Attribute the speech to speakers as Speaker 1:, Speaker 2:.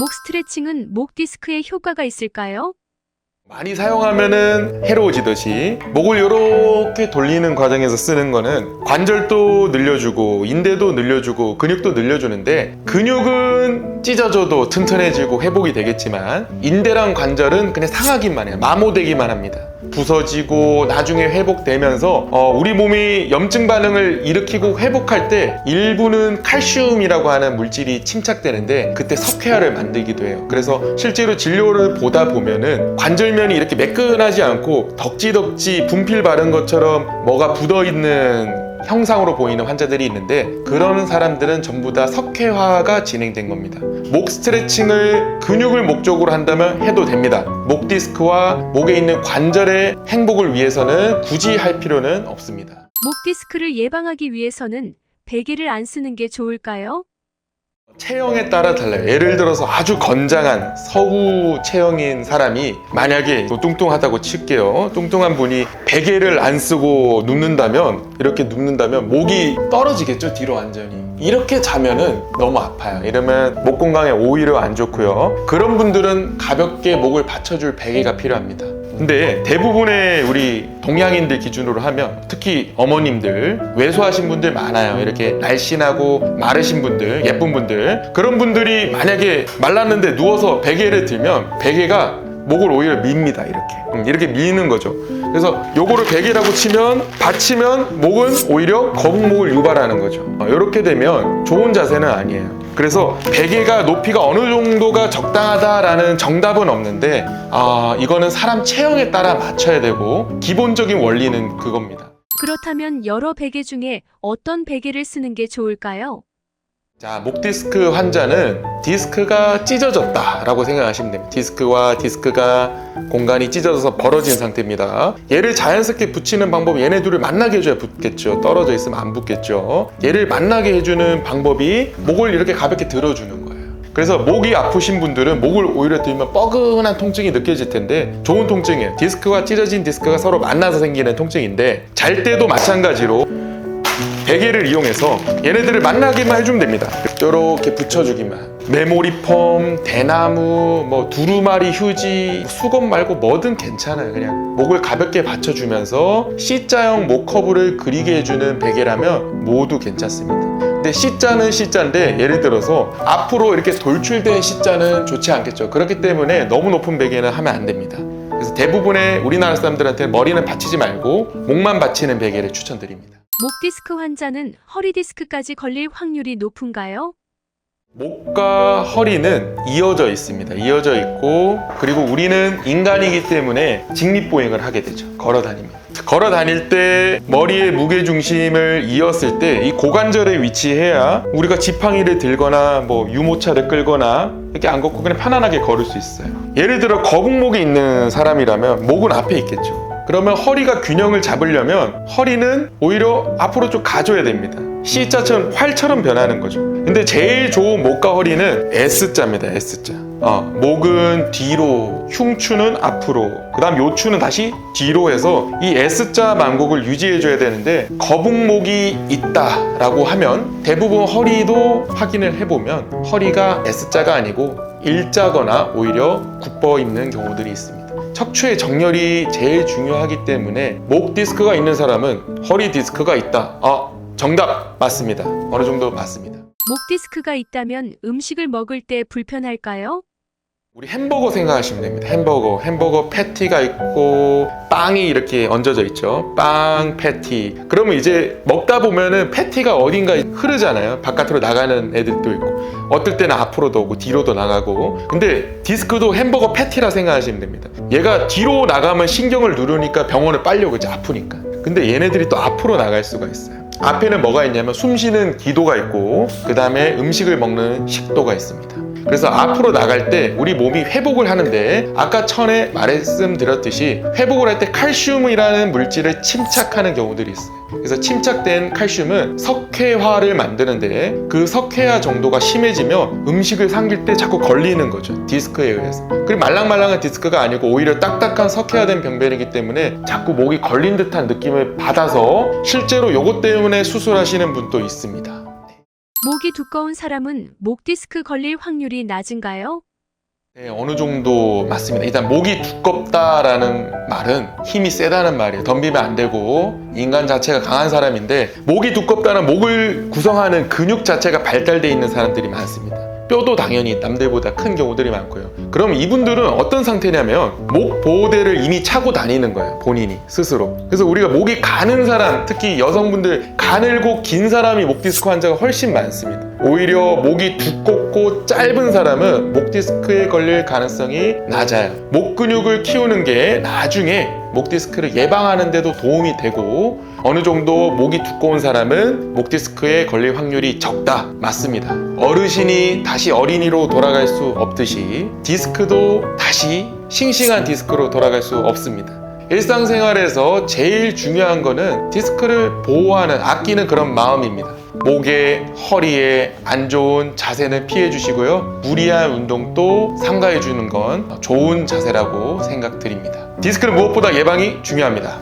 Speaker 1: 목 스트레칭은 목 디스크에 효과가 있을까요?
Speaker 2: 많이 사용하면은 해로워지듯이 목을 이렇게 돌리는 과정에서 쓰는 거는 관절도 늘려주고 인대도 늘려주고 근육도 늘려주는데, 근육은 찢어져도 튼튼해지고 회복이 되겠지만 인대랑 관절은 그냥 상하기만 해요. 마모되기만 합니다. 부서지고 나중에 회복되면서 우리 몸이 염증 반응을 일으키고 회복할 때 일부는 칼슘이라고 하는 물질이 침착되는데 그때 석회화를 만들기도 해요. 그래서 실제로 진료를 보다 보면은 관절면이 이렇게 매끈하지 않고 덕지덕지 분필 바른 것처럼 뭐가 굳어있는 형상으로 보이는 환자들이 있는데, 그런 사람들은 전부 다 석회화가 진행된 겁니다. 목 스트레칭을 근육을 목적으로 한다면 해도 됩니다. 목 디스크와 목에 있는 관절의 행복을 위해서는 굳이 할 필요는 없습니다.
Speaker 1: 목 디스크를 예방하기 위해서는 베개를 안 쓰는 게 좋을까요?
Speaker 2: 체형에 따라 달라요. 예를 들어서 아주 건장한 서구 체형인 사람이 만약에 뚱뚱하다고 칠게요. 뚱뚱한 분이 베개를 안 쓰고 눕는다면, 이렇게 눕는다면 목이 떨어지겠죠, 뒤로 완전히. 이렇게 자면은 너무 아파요. 이러면 목 건강에 오히려 안 좋고요. 그런 분들은 가볍게 목을 받쳐줄 베개가 필요합니다. 근데 대부분의 우리 동양인들 기준으로 하면, 특히 어머님들, 왜소하신 분들 많아요. 이렇게 날씬하고 마르신 분들, 예쁜 분들, 그런 분들이 만약에 말랐는데 누워서 베개를 들면 베개가 목을 오히려 밉니다. 이렇게 미는 거죠. 그래서 요거를 베개라고 치면, 받치면 목은 오히려 거북목을 유발하는 거죠. 이렇게 되면 좋은 자세는 아니에요. 그래서 베개가 높이가 어느 정도가 적당하다라는 정답은 없는데, 이거는 사람 체형에 따라 맞춰야 되고 기본적인 원리는 그겁니다.
Speaker 1: 그렇다면 여러 베개 중에 어떤 베개를 쓰는 게 좋을까요?
Speaker 2: 자, 목 디스크 환자는 디스크가 찢어졌다라고 생각하시면 됩니다. 디스크와 디스크가 공간이 찢어져서 벌어진 상태입니다. 얘를 자연스럽게 붙이는 방법이, 얘네 둘을 만나게 해줘야 붙겠죠. 떨어져 있으면 안 붙겠죠. 얘를 만나게 해주는 방법이 목을 이렇게 가볍게 들어주는 거예요. 그래서 목이 아프신 분들은 목을 오히려 들면 뻐근한 통증이 느껴질 텐데 좋은 통증이에요. 디스크와 찢어진 디스크가 서로 만나서 생기는 통증인데, 잘 때도 마찬가지로 베개를 이용해서 얘네들을 만나기만 해주면 됩니다. 이렇게 붙여주기만. 메모리폼, 대나무, 두루마리 휴지, 수건 말고 뭐든 괜찮아요. 그냥 목을 가볍게 받쳐주면서 C자형 목 커브를 그리게 해주는 베개라면 모두 괜찮습니다. 근데 C자는 C자인데, 예를 들어서 앞으로 이렇게 돌출된 C자는 좋지 않겠죠. 그렇기 때문에 너무 높은 베개는 하면 안 됩니다. 그래서 대부분의 우리나라 사람들한테는 머리는 받치지 말고 목만 받치는 베개를 추천드립니다.
Speaker 1: 목 디스크 환자는 허리 디스크까지 걸릴 확률이 높은가요?
Speaker 2: 목과 허리는 이어져 있습니다. 이어져 있고, 그리고 우리는 인간이기 때문에 직립보행을 하게 되죠. 걸어 다니면. 걸어 다닐 때 머리의 무게중심을 이었을 때 이 고관절에 위치해야 우리가 지팡이를 들거나 유모차를 끌거나 이렇게 안 걷고 그냥 편안하게 걸을 수 있어요. 예를 들어 거북목이 있는 사람이라면 목은 앞에 있겠죠. 그러면 허리가 균형을 잡으려면 허리는 오히려 앞으로 좀 가줘야 됩니다. C자처럼 활처럼 변하는 거죠. 근데 제일 좋은 목과 허리는 S자입니다. S자. 목은 뒤로, 흉추는 앞으로, 그 다음 요추는 다시 뒤로 해서 이 S자 만곡을 유지해줘야 되는데, 거북목이 있다라고 하면 대부분 허리도 확인을 해보면 허리가 S자가 아니고 일자거나 오히려 굽어 있는 경우들이 있습니다. 척추의 정렬이 제일 중요하기 때문에 목 디스크가 있는 사람은 허리 디스크가 있다. 정답 맞습니다. 어느 정도 맞습니다.
Speaker 1: 목 디스크가 있다면 음식을 먹을 때 불편할까요?
Speaker 2: 우리 햄버거 생각하시면 됩니다. 햄버거 패티가 있고 빵이 이렇게 얹어져 있죠. 빵 패티. 그러면 이제 먹다 보면은 패티가 어딘가에 흐르잖아요. 바깥으로 나가는 애들도 있고, 어떨 때는 앞으로도 오고 뒤로도 나가고. 근데 디스크도 햄버거 패티라 생각하시면 됩니다. 얘가 뒤로 나가면 신경을 누르니까 병원을 빨리 오겠죠. 아프니까. 근데 얘네들이 또 앞으로 나갈 수가 있어요. 앞에는 뭐가 있냐면 숨 쉬는 기도가 있고, 그 다음에 음식을 먹는 식도가 있습니다. 그래서 앞으로 나갈 때 우리 몸이 회복을 하는데, 아까 전에 말씀드렸듯이 회복을 할 때 칼슘이라는 물질을 침착하는 경우들이 있어요. 그래서 침착된 칼슘은 석회화를 만드는데, 그 석회화 정도가 심해지면 음식을 삼킬 때 자꾸 걸리는 거죠. 디스크에 의해서. 그리고 말랑말랑한 디스크가 아니고 오히려 딱딱한 석회화된 병변이기 때문에 자꾸 목이 걸린 듯한 느낌을 받아서 실제로 요것 때문에 수술하시는 분도 있습니다.
Speaker 1: 목이 두꺼운 사람은 목 디스크 걸릴 확률이 낮은가요?
Speaker 2: 네, 어느 정도 맞습니다. 일단 목이 두껍다라는 말은 힘이 세다는 말이에요. 덤비면 안 되고 인간 자체가 강한 사람인데, 목이 두껍다는 목을 구성하는 근육 자체가 발달되어 있는 사람들이 많습니다. 뼈도 당연히 남들보다 큰 경우들이 많고요. 그럼 이분들은 어떤 상태냐면 목 보호대를 이미 차고 다니는 거예요. 본인이 스스로. 그래서 우리가 목이 가는 사람, 특히 여성분들 가늘고 긴 사람이 목 디스크 환자가 훨씬 많습니다. 오히려 목이 두껍고 짧은 사람은 목 디스크에 걸릴 가능성이 낮아요. 목 근육을 키우는 게 나중에 목 디스크를 예방하는 데도 도움이 되고, 어느 정도 목이 두꺼운 사람은 목 디스크에 걸릴 확률이 적다. 맞습니다. 어르신이 다시 어린이로 돌아갈 수 없듯이 디스크도 다시 싱싱한 디스크로 돌아갈 수 없습니다. 일상생활에서 제일 중요한 거는 디스크를 보호하는, 아끼는 그런 마음입니다. 목에, 허리에 안 좋은 자세는 피해 주시고요. 무리한 운동도 삼가해 주는 건 좋은 자세라고 생각드립니다. 디스크는 무엇보다 예방이 중요합니다.